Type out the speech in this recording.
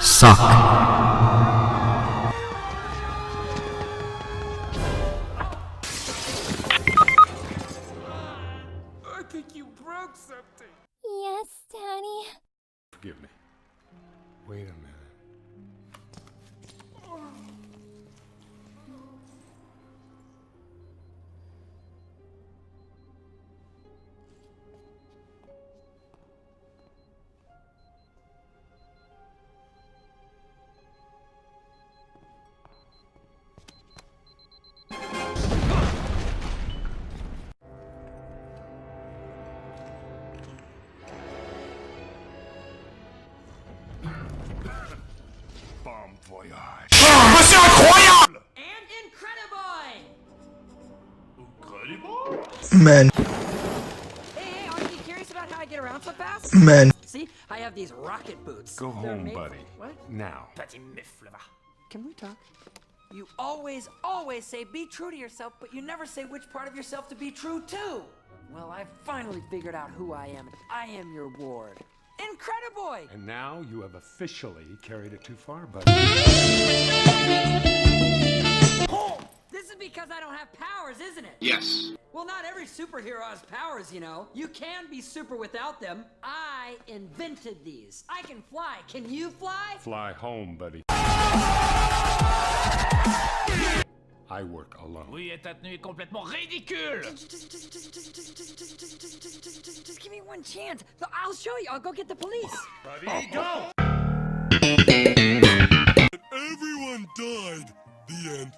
Suck. I think you broke something. Yes, Daddy. Forgive me. Wait a minute. Bon voyage. And Incrediboy! Man, Hey, aren't you curious about how I get around so fast? man. See, I have these rocket boots. Go They're home, made- buddy. What? Now. Can we talk? You always say be true to yourself, but you never say which part of yourself to be true to. Well, I finally figured out who I am. I am your ward. Incrediboy! And now you have officially carried it too far, buddy. This is because I don't have powers, isn't it? Yes. Well, not every superhero has powers, you know. You can be super without them. I invented these. I can fly. Can you fly? Fly home, buddy. I work alone. Oui, et ta tenue est complètement ridicule! Just give me one chance. I'll show you. I'll go get the police. Buddy, go! Everyone died. The end.